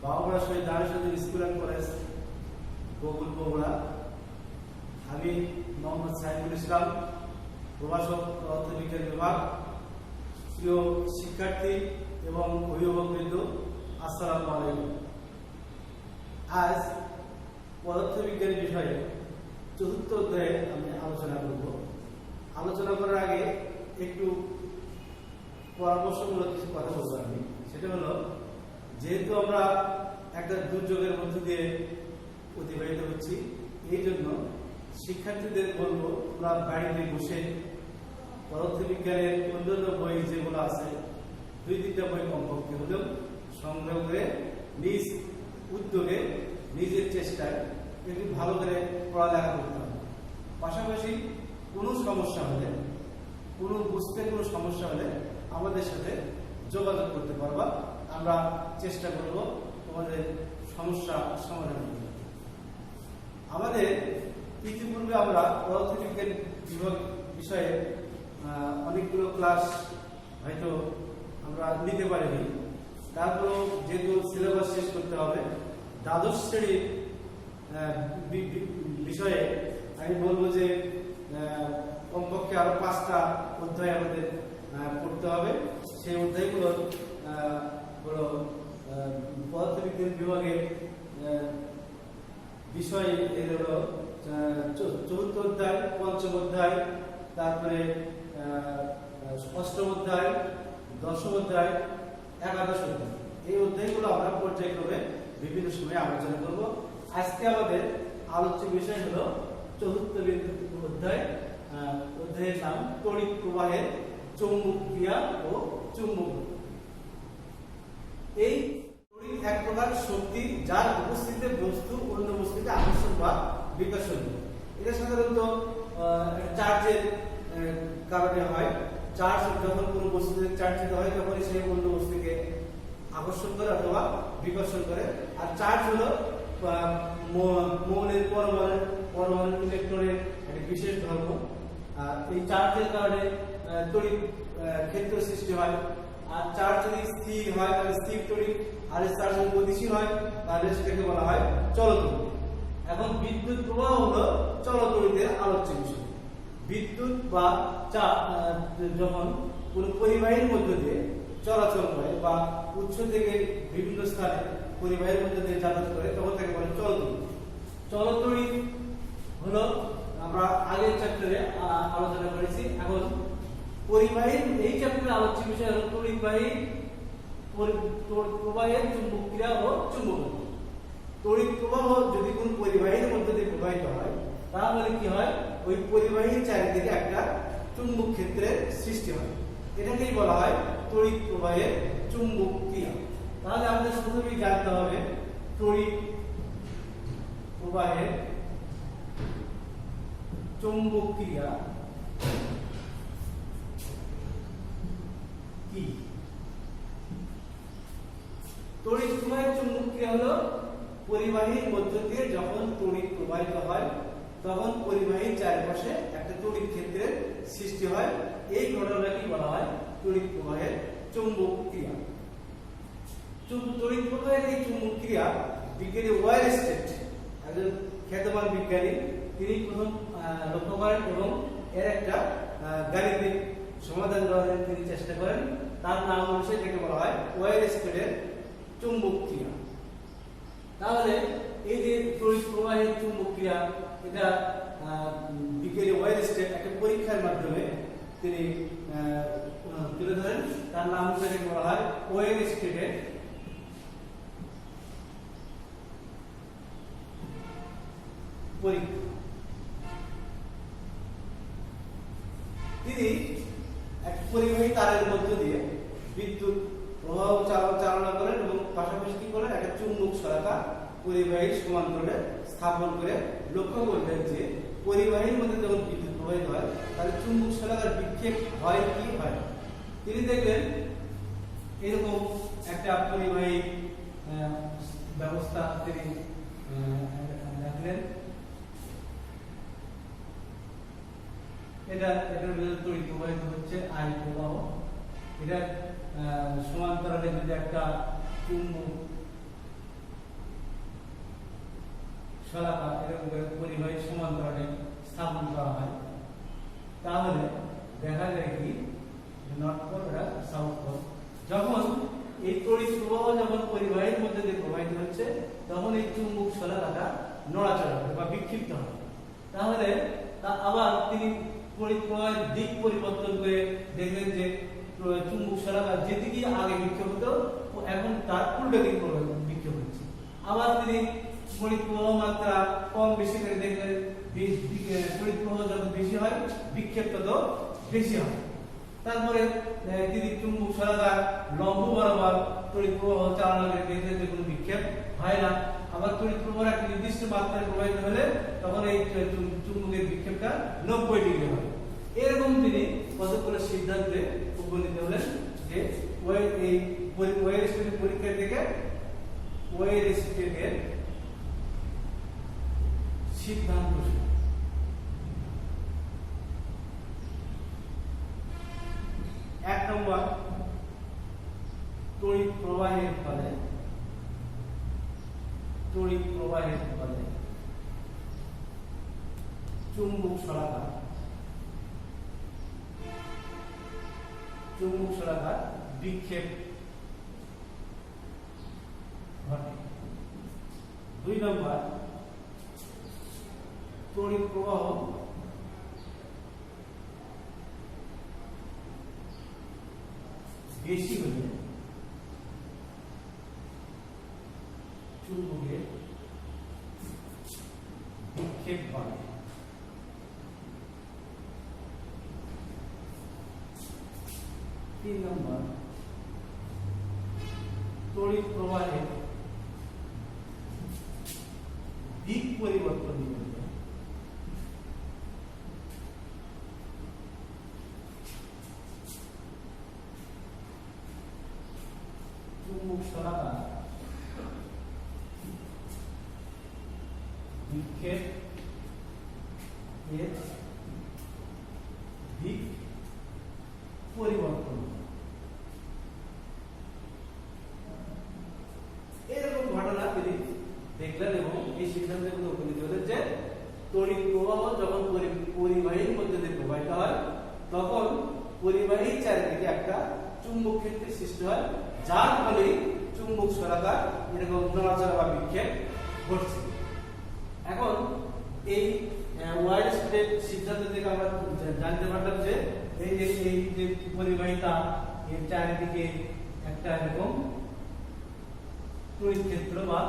বাবুরা Shahid Darul school and college Gokul Bogura. আমি মোহাম্মদ সাইফুল ইসলাম, প্রভাষক পদার্থবিজ্ঞান বিভাগ। প্রিয় শিক্ষার্থী এবং অভিভাবকবৃন্দ, আসসালামু আলাইকুম। আজ পদার্থবিজ্ঞান বিষয়ে চতুর্থ অধ্যায়ে আমি আলোচনা করব। আলোচনা করার আগে একটু পরামর্শমূলক কিছু কথা বলবো আমি। সেটা হলো, যেহেতু আমরা একটা দুর্যোগের মধ্য দিয়ে অতিবাহিত হচ্ছি, এই জন্য শিক্ষার্থীদের বলবো আমরা বাড়িতে বসে পদার্থবিজ্ঞানের অন্যান্য বই যেগুলো আছে 2-3টা বই কমপক্ষে হলেও সংগ্রহ করে নিজ উদ্যোগে নিজের চেষ্টায় একটু ভালো করে পড়ালেখা করতে হবে। পাশাপাশি কোনো সমস্যা হলে, বুঝতে কোনো সমস্যা হলে আমাদের সাথে যোগাযোগ করতে পারবা। আমরা চেষ্টা করব তোমাদের সমস্যা সমাধান করতে। আমাদের ইতিপূর্বে আমরা পদার্থবিজ্ঞান বিভাগ বিষয়ে অনেকগুলো ক্লাস হয়তো আমরা নিতে পারিনি। তারপরেও যেহেতু সিলেবাস শেষ করতে হবে, দ্বাদশ শ্রেণীর বিষয়ে আমি বলবো যে কমপক্ষে আরো 5টা অধ্যায় আমাদের পড়তে হবে। সেই অধ্যায়গুলো হলো পদার্থবিজ্ঞান বিভাগের বিষয় হলো 4th অধ্যায়, 5ম অধ্যায়, তারপরে 8ম অধ্যায়, 10ম অধ্যায়, 11দশ অধ্যায়। এই অধ্যায়গুলো আমরা পর্যায়ক্রমে বিভিন্ন সময় আলোচনা করব। আজকে আমাদের আলোচ্য বিষয় হলো 4th অধ্যায়। অধ্যায়ের নাম তড়িৎ প্রবাহের চৌম্বক ক্রিয়া ও চুম্বক। এই তড়িৎ এক প্রকার শক্তি, যার উপস্থিতিতে বস্তু অন্য বস্তুকে আকর্ষণ বা বিকর্ষণ করে। এটা সাধারণত চার্জের কারণে হয়। চার্জ যখন কোনো বস্তুতে চার্জিত হয় তখন সে অন্য বস্তুকে আকর্ষণ করে অথবা বিকর্ষণ করে। আর চার্জ হলো মৌলের পরমাণু ইলেকট্রনের একটা বিশেষ ধর্ম। এই চার্জের কারণে তড়িৎ ক্ষেত্র সৃষ্টি হয়। আর চার্জ যদি স্থির হয় তাহলে স্থির তড়িৎ, আর চার্জ যদি গতিশীল হয় তাহলে সেটাকে বলা হয় চলতড়িৎ। এখন বিদ্যুৎ প্রবাহ হলো চলতড়িতের আলোচ্য বিষয়। বিদ্যুৎ বা যখন কোন পরিবাহীর মধ্য দিয়ে চলাচল করে বা উৎস থেকে বিভিন্ন স্থানে পরিবাহীর মধ্য দিয়ে যাতায়াত করে, তখন তাকে বলে চলতড়িৎ। চলতড়িৎ হলো আমরা আগের চ্যাপ্টারে আলোচনা করেছি। এখন পরিবাহীর এই চ্যাপ্টারের আলোচ্য বিষয় হলো তড়িৎবাহী প্রবাহের চুম্বক ক্রিয়া ও চুম্বক। তড়িৎ প্রবাহ যদি কোন পরিবাহীর মধ্যে দিয়ে প্রবাহিত হয়, তাহলে কি হয়, ওই পরিবাহীর চারিদিকে একটা চুম্বক ক্ষেত্রের সৃষ্টি হয়। এটাকেই বলা হয় তড়িৎ প্রবাহের চুম্বক ক্রিয়া। তাহলে আমাদের প্রথমেই জানতে হবে তড়িৎ প্রবাহের চৌম্বক ক্রিয়া কি। তড়িৎ প্রবাহের চৌম্বক ক্রিয়া হলো পরিবাহীর মধ্য দিয়ে যখন তড়িৎ প্রবাহিত হয় তখন পরিবাহীর চারপাশে একটা তড়িৎ ক্ষেত্রের সৃষ্টি হয়। এই ঘটনাকে বলা হয় তড়িৎ প্রবাহের চৌম্বক ক্রিয়া। তড়িৎ প্রবাহের এই চৌম্বক ক্রিয়া বিজ্ঞানী ওয়ারস্টেড, একজন খ্যাতমান বিজ্ঞানী, তিনি প্রথম লক্ষ্য করেন এবং এর একটা গাণিতিক সমাধান করার তিনি চেষ্টা করেন। তার নাম অনুসারে এটাকে বলা হয় ওয়ারস্টেডের চৌম্বক ক্রিয়া। তাহলে এই যে তড়িৎ প্রবাহের চৌম্বক ক্রিয়া, এটা বিজ্ঞানী ওয়ারস্টেড একটা পরীক্ষার মাধ্যমে তিনি তুলে ধরেন। তার নাম অনুসারে বলা হয় ওয়ারস্টেডের পরীক্ষা। তিনি এক পরিবাহী তারের মধ্য দিয়ে বিদ্যুৎ প্রবাহ চালনা করেন এবং পাশাপাশি কি করেন, একটা চুম্বক শলাকা পরিবাহীর সমান্তরালে স্থাপন করে লক্ষ্য করলেন যে পরিবাহীর মধ্যে যখন বিদ্যুৎ প্রবাহিত হয় তাহলে চুম্বক শলাকার বিক্ষেপ হয় কি হয় না। তিনি দেখলেন এরকম একটা পরিবাহী ব্যবস্থা তিনি দেখলেন। এটার ভিতরে তড়িৎ প্রবাহিত হচ্ছে আই প্রবাহ। এটা সমান্তরালে যদি একটা চুম্বক শলাকা এরকম করে পরিবাহী সমান্তরালে স্থাপন করা হয়, তাহলে দেখা যায় কি নর্থ পোল আর সাউথ পোল। যখন এই তড়িৎ প্রবাহ যখন পরিবাহীর মধ্যে দিয়ে প্রবাহিত হচ্ছে, তখন এই চুম্বক শলাকাটা নড়াচড়া করে বা বিক্ষিপ্ত হয়। তাহলে আবার তিনি তড়িৎ প্রবাহের দিক পরিবর্তন করে দেখলেন যে চুম্বক শলাকা যেদিকে আগে বিক্ষেপ হতো এখন তার উল্টো দিক বিক্ষেপ হচ্ছে। আবার তিনি তড়িৎ প্রবাহ মাত্রা কম বেশি করে দেখলেন, তড়িৎ প্রবাহ যত বেশি হয় বিক্ষেপ তত বেশি হয়। তারপরে তিনি চুম্বক শলাকার লম্ব বরাবর তড়িৎ প্রবাহ চালনা করে দেখলেন যে কোনো বিক্ষেপ হয় না। আবার তড়িৎ প্রবাহ একটা নির্দিষ্ট মাত্রায় প্রবাহিত হলে তখন এই চুম্বকের বিক্ষেপটা 90 ডিগ্রি হয়। এরকম তিনি কতগুলো সিদ্ধান্তে উপনীত হলেন যে এই ওয়েরস্টেনের পরীক্ষা থেকে ওয়েরস্টেনের সিদ্ধান্ত। এক নম্বর, তড়িৎ প্রবাহের ফলে চুম্বক শলাকার বিক্ষেপ ঘটে। 2 নম্বর, তড়িৎ প্রবাহ বেশি হলে চুম্বকের বিক্ষেপ বাড়ে। 3 নম্বর, তড়িৎ প্রবাহের দিক পরিবর্তন করবে। চুম্বক শলাকা বিক্ষেপ এর দিক পরিবর্তন। এরকম ঘটনা তিনি দেখলেন এবং এই সিদ্ধান্তে উপনীত হলেন যে তড়িৎ প্রবাহ যখন পরিবাহীর মধ্যে দিয়ে প্রবাহিত হয় তখন পরিবাহীর চারিদিকে একটা চুম্বক ক্ষেত্রের সৃষ্টি হয়, যার ফলে চুম্বক শলাকার এরকম নড়াচড়া বা বিক্ষেপ ঘটছে। এখন এই ওয়াইরস্টেনের সিদ্ধান্ত থেকে আমরা জানতে পারলাম যে এই যে পরিবাহিতা এর চারিদিকে একটা এরকম তড়িৎ ক্ষেত্র বা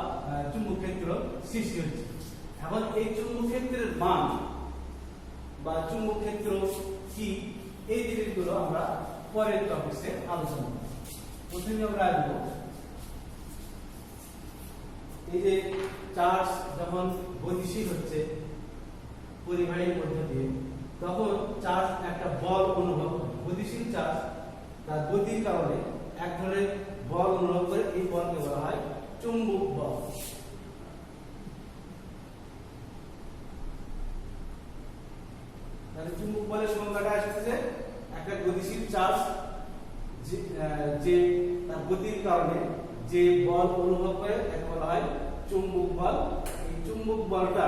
চুম্বক ক্ষেত্র সৃষ্টি হচ্ছে। এখন এই চুম্বক ক্ষেত্রের মান বা চুম্বক ক্ষেত্র কি, এই জিনিসগুলো আমরা পরের টপিকে আলোচনা করব। প্রথমে আমরা আসবো এই যে চার্জ যখন গতিশীল হচ্ছে পরিবাহীর মধ্য দিয়ে, তখন চার্জ একটা বল অনুভব করে। গতিশীল চার্জ তার গতির কারণে এক ধরনের বল অনুভব করে, এই বলকে বলা হয় চুম্বক বল। তাহলে চুম্বক বলের সংজ্ঞাটা আসছে একটা গতিশীল চার্জ যে তার গতির কারণে যে বল অনুভব করে তাকে বলা হয় চুম্বক বল। এই চুম্বক বলটা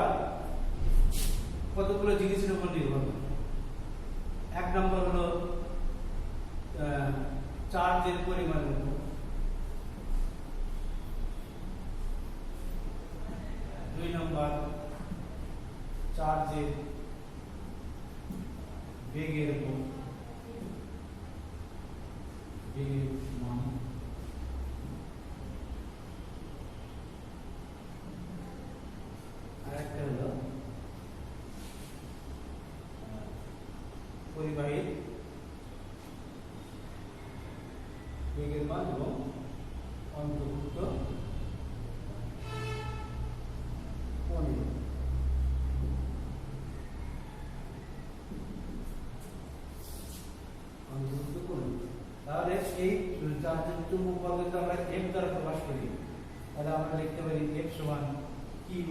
কতগুলো জিনিসের উপর নির্ভর করে। 1 নম্বর হলো চার্জের পরিমাণের উপর, 2 নম্বর চার্জের বেগের উপর, বেগের মান, আরেকটা হলো পরিবাহীর বেগের মান এবং অন্তর্ভুক্ত কোণের। তাহলে এই চুম্বক বলকে আমরা এফ দ্বারা প্রকাশ করি, তাহলে আমরা লিখতে পারি এফ সমান Q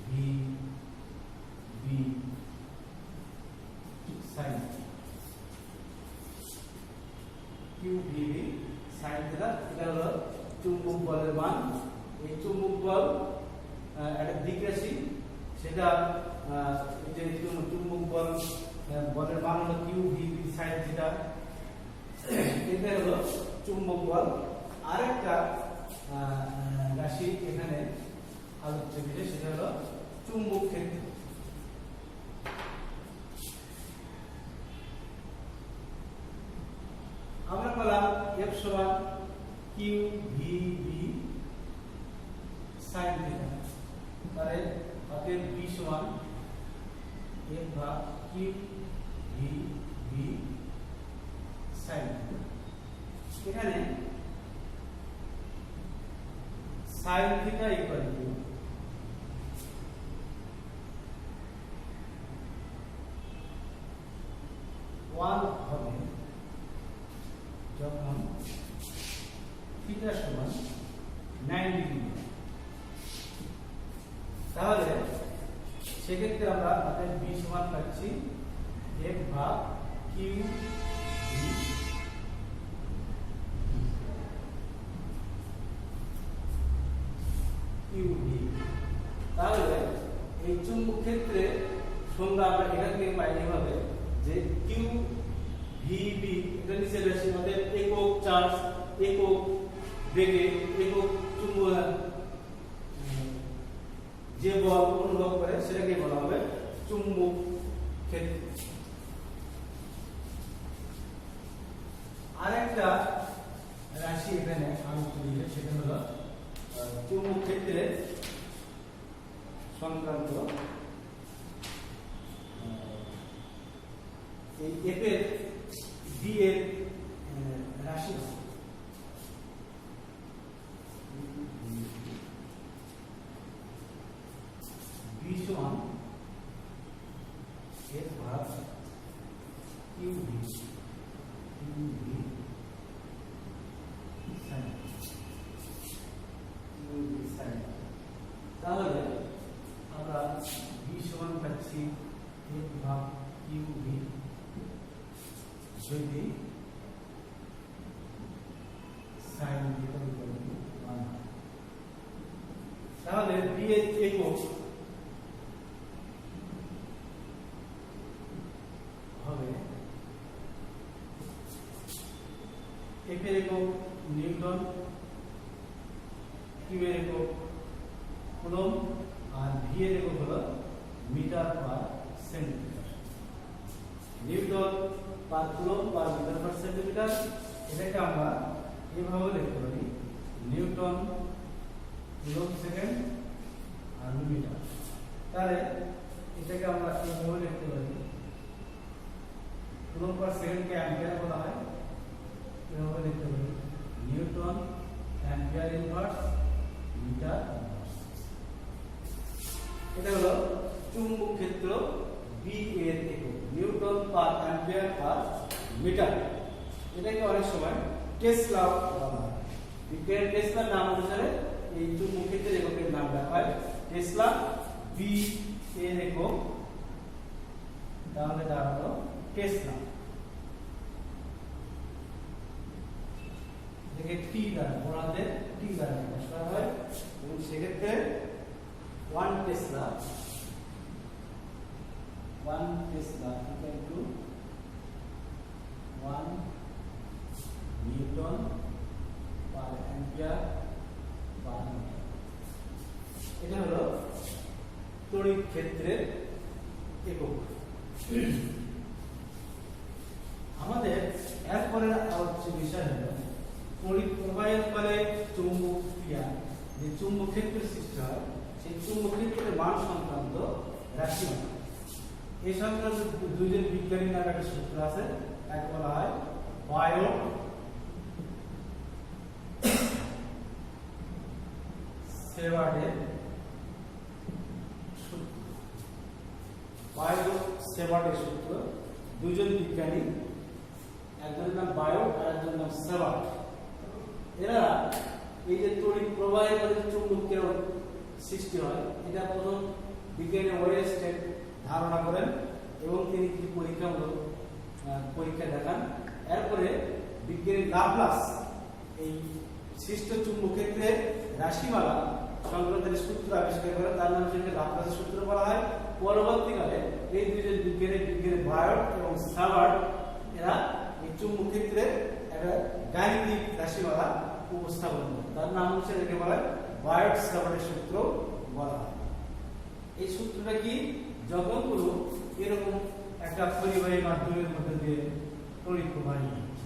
V B sine, Q V B sine theta. এটা হলো চুম্বক বলের মান। এই চুম্বক বল একটা দিক রাশি, সেটা যে চুম্বক বল বলের মান হলো কিউ ভি সাইন থিটা, এটা হলো চুম্বক বল। আরেকটা রাশি এখানে আলোচ্য বিষয়, সেটা হলো চুম্বক ক্ষেত্র। আমরা পেলাম F সমান Q V B sine theta, তাহলে অতএব B সমান F ভাগ Q V B sine theta. এখানে sine theta equal to one হবে যখন থিটা সমান 90 ডিগ্রি। তাহলে সেক্ষেত্রে আমরা আমাদের বি সমান পাচ্ছি F ভাগ কিউ ভি কিউ ভি। তাহলে এই চুম্বক ক্ষেত্রে সংজ্ঞা আমরা এখান থেকে পাই এভাবে যে কিউ ভি বি এটা নিচে রাশি, আমাদের একক চার্জ, একক বেগে, একক চুম্বক যে বল অনুভব করে সেটাকে বলা হবে চুম্বক ক্ষেত্র। আরেকটা রাশি এখানে আলোচনা দিলে সেটা হলো চুম্বক ক্ষেত্রে সংক্রান্ত এই এফ এর বি এর রাশি বি সমান এফ ভাগ কিউ ভি সাইন। তাহলে আমরা বি সমান পাচ্ছি এফ ভাগ কিউ ভি যদি সাইন থিটা ইকুয়াল টু 1। তাহলে বি এর একক হবে এফ এর একক নিউটন, কিউ এর একক কুলম্ব, আর ভি এর একক হলো metre per centimetre. Newton per coulomb per metre per centimetre, এটাকে আমরা এভাবে লিখতে পারি নিউটন কুলম্ব সেকেন্ড আর মিটার। তাহলে এটাকে আমরা এভাবে লিখতে পারি কুলম্ব পার সেকেন্ডকে অ্যাম্পিয়ার বলা হয়, এভাবে লিখতে পারি newton ampere inverse metre inverse. এটা হলো চুম্বক ক্ষেত্র বি এর একক newton per ampere per metre. এটাকে অনেক সময় টেসলা বলা হয়। বিজ্ঞানী টেসলার নাম অনুসারে এই চুম্বক ক্ষেত্রের এককের নাম রাখা হয় টেসলা। বি এর একক তাহলে তার হলো টেসলা, এটাকে টি দ্বারা বড়াতে টি দ্বারা প্রকাশ করা হয়, এবং সেক্ষেত্রে 1 tesla equal to 1 newton per ampere per metre. এটা হলো তড়িৎ ক্ষেত্রের একক। আমাদের এরপরে আলোচ্য বিষয় হলো তড়িৎ প্রবাহের ফলে চৌম্বক ক্রিয়া, যে চুম্বক ক্ষেত্রের সৃষ্টি হয় সেই চুম্বক ক্ষেত্রের মান সংক্রান্ত রাশিমালা। এই সংক্রান্ত দুইজন বিজ্ঞানীর নামে একটা সূত্র আছে, এক বলা হয় বায়ো সেভার্টের সূত্র। বায়ো সেভার্টের সূত্র, দুইজন বিজ্ঞানী, একজনের নাম বায়ো আর একজনের নাম সেভার্ট। এরা এই যে তড়িৎ প্রবাহের ফলে চুম্বকের সৃষ্টি হয় এটা প্রথম বিজ্ঞানী ওয়েস্টেড ধারণা করেন এবং তিনি কি পরীক্ষা দেখান। এরপরে বিজ্ঞানী লাপ্লাস এই সৃষ্ট চুম্বক ক্ষেত্রের রাশিমালা সংক্রান্তের সূত্র আবিষ্কার করে, তার নাম হচ্ছে ল্যাপ্লাসের সূত্র বলা হয়। পরবর্তীকালে এই দুইজন বিজ্ঞানী বায়ট এবং সাভার্ট এরা এই চুম্বক ক্ষেত্রে একটা গাণিতিক রাশিমালা উপস্থাপন করে, তার নাম হচ্ছে এটাকে বলা হয় বায়ট সাভার্টের সূত্র বলা হয়। এই সূত্রটা কি, যখন কোনো এরকম একটা পরিবাহী মাধ্যমের মধ্যে দিয়ে তড়িৎ প্রবাহিত হচ্ছে,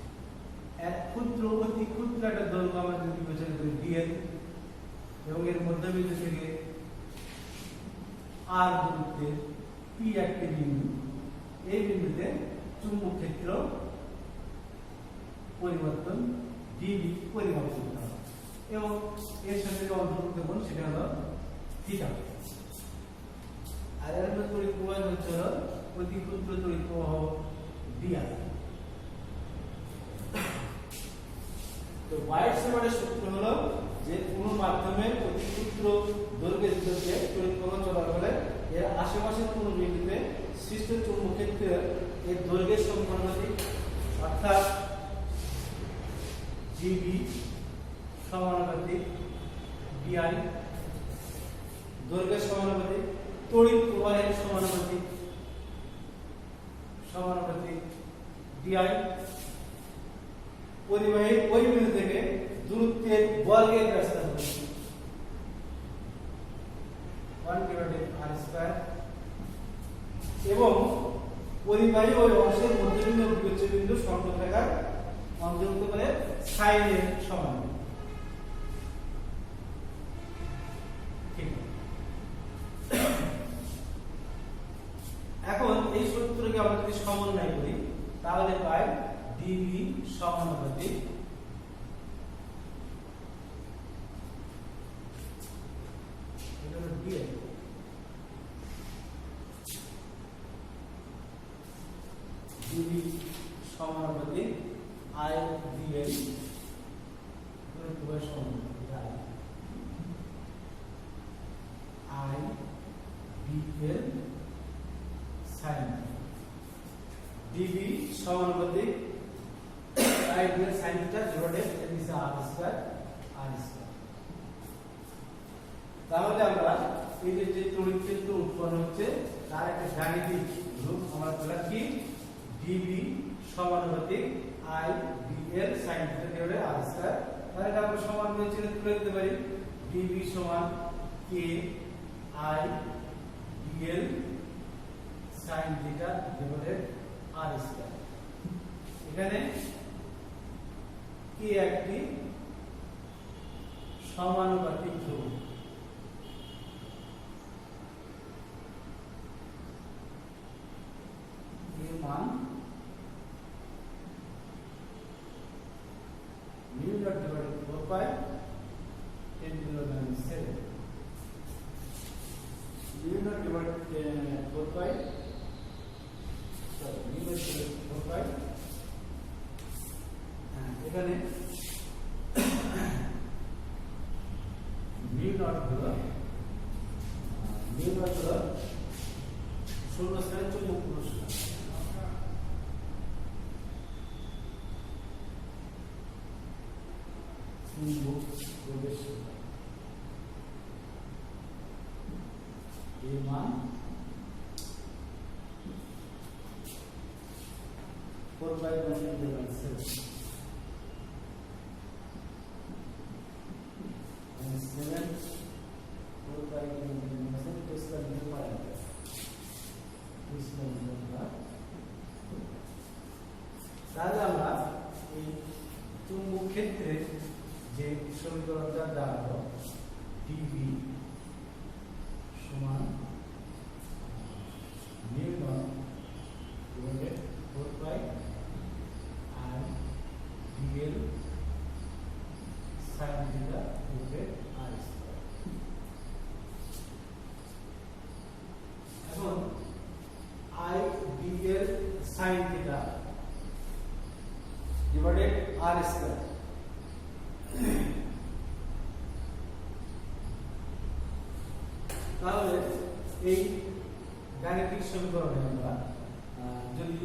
এক ক্ষুদ্র অতি ক্ষুদ্র একটা দৈর্ঘ্য আমরা যদি বিবেচনা করি ডিএল, এবং এর মধ্যবিন্দু থেকে আর দূরত্বে পি একটি বিন্দু, এই বিন্দুতে চুম্বক ক্ষেত্র পরিবর্তন ডিবি পরিমাপ করতে হবে, এবং এর সাথে যে অন্তর্ভুক্ত কোণ সেটা হলো থিটা। আর এর মধ্যে তড়িৎ প্রবাহ হচ্ছে অতি ক্ষুদ্র তড়িৎ প্রবাহ ডিআই। তো বায়ট সাভার্টের সূত্র হলো যে কোনো মাধ্যমের অতি ক্ষুদ্র দৈর্ঘ্যের ভিতরে তড়িৎ প্রবাহ চলাকালে এর আশেপাশের কোনো বিন্দুতে সৃষ্ট চুম্বক ক্ষেত্রের এর দৈর্ঘ্যের সমানুপাতিক, অর্থাৎ জিবি সমানুপাতিক ডিআই, দৈর্ঘ্যের সমানুপাতিক, তড়িৎ প্রবাহের সমানুপাতিক ডিআই, পরিবাহীর ওই বিন্দু থেকে দূরত্বের বর্গের ব্যস্ত হবে 1/r², এবং পরিবাহী ওই অংশের মধ্যবিন্দু ও বিচ্ছেদ বিন্দু সর্বরেখার অন্তর্ভুক্ত করে সাইনের সমান। ঠিক, এখন এই সূত্রকে আমরা যদি সমন্বয় করি তাহলে পাই ডিবি সমানুপাতিক ডিএল, ডিবি সমানুপাতিক I DL, I DL sine, DB সমানুপাতিক I DL sine theta divided r²। তাহলে আমরা এই যে তড়িৎ ক্ষেত্র উৎপন্ন হচ্ছে তার একটা গাণিতিক রূপ আমরা পেলাম কি, ডিবি সমানুপাতিক I DL sine theta divided r²। তাহলে এটা আমরা সমান করে চিহ্ন তুলে দিতে পারি, ডিবি সমান K I DL sine theta divided r²। এখানে কে একটি সমানুপাতিক ধ্রুবক, এর মান mu naught divided 4 pi 10 to the minus 7, mu naught divided 4 pi, sorry, mu naught divided 4 pi, এখানে mu naught হলো শূন্যস্থানের চুম্বক পুরস্কার, চুম্বক প্রবেশ এর মান 4/7 তাহলে আমরা এই চুম্বক ক্ষেত্রে যে সমীকরণটা দাঁড়ালো ডিবি সমান mu naught divided 4 pi r dl sin theta divided r²। এখন I dl sin theta divided r², তাহলে এই গাণিতিক সমীকরণে আমরা যদি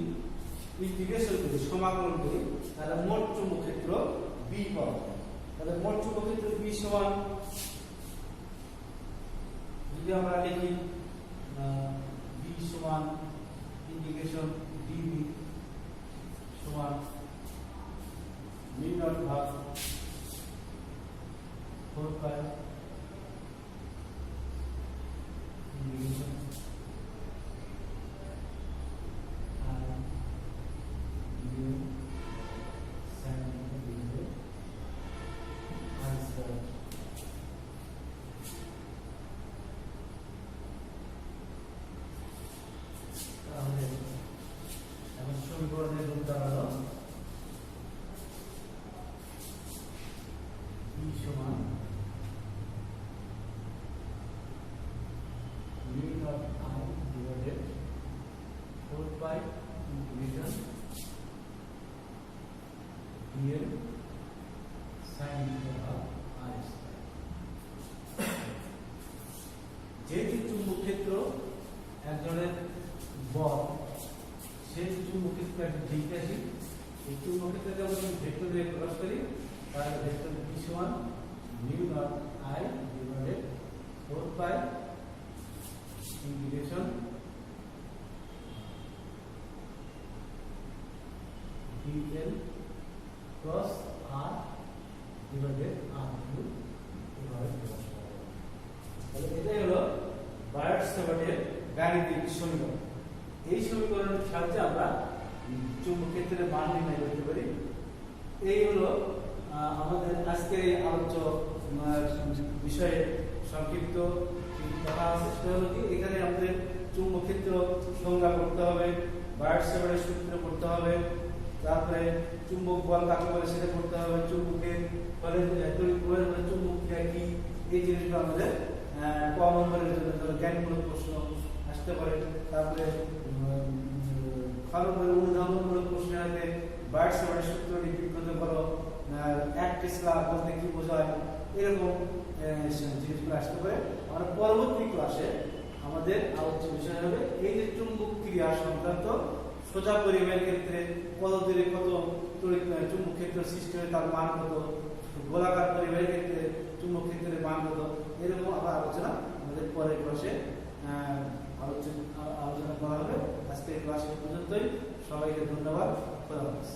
ইন্টিগ্রেশন করি, সমাকলন করি, তাহলে মোট চুম্বক ক্ষেত্র B পাবো। তাহলে মোট চুম্বক ক্ষেত্র B সমান যদি আমরা লিখি v সমান ইন্টিগ্রেশন dv সমান মিউ নট ভাগ 4 পাই ইন্টিগ্রেশন সমীকরণের রূপ দাঁড়ালো e সমান mu not i divided 4 pi integration dl sin theta r square. যেহেতু চুম্বক ক্ষেত্র এক ধরনের বল, সেই চুম্বক ক্ষেত্র একটা ঠিক আছে, এই চুম্বক ক্ষেত্রকে আমরা যদি ভেক্টর দিয়ে প্রকাশ করি তাহলে ভেক্টর b সমান mu not i divided 4 pi integration dl cross r divided r cube এভাবে প্রকাশ করা হবে। তাহলে এটাই হলো বায়ট-স্যাভার্টের গাণিতিক সমীকরণ। এই সমীকরণের সাহায্যে আমরা চুম্বক ক্ষেত্রের মান নির্ণয় করতে পারি। এই হলো আমাদের আজকের এই আলোচ্য বিষয়ে সংক্ষিপ্ত কথা আছে। সেটা হলো কি, এখানে আমাদের চুম্বক ক্ষেত্র সংজ্ঞা করতে হবে, বায়ট-স্যাভার্টের সূত্র করতে হবে, তারপরে চুম্বক বল কাকে বলে সেটা করতে হবে, চুম্বকের ফলে তড়িৎ প্রবাহের ফলে চুম্বক ক্রিয়া কি, এই জিনিসগুলো আমাদের ক নম্বরের জন্য জ্ঞানমূলক প্রশ্ন আসতে পারে। তারপরে অনুধাবনমূলক প্রশ্ন আসবে, বায়ট-স্যাভার্টের সূত্রটি বিজ্ঞত করো, এক টেসলা বলতে কি বোঝায়, এরকম জিনিসগুলো আসতে পারে। আমরা পরবর্তী ক্লাসে আমাদের আলোচ্য বিষয় হবে এই যে চুম্বক ক্রিয়া সংক্রান্ত সোজা পরিবাহের ক্ষেত্রে কত দূরে কত তড়িৎ চুম্বক ক্ষেত্র সৃষ্টি হয় তার মান কত, গোলাকার পরিবাহের ক্ষেত্রে চুম্বক ক্ষেত্রের মান কত, এরকম আবার আলোচনা আমাদের পরের ক্লাসে আলোচনা করা হবে। আজকে এই ক্লাস পর্যন্তই। সবাইকে ধন্যবাদ। খোদা হাফেজ।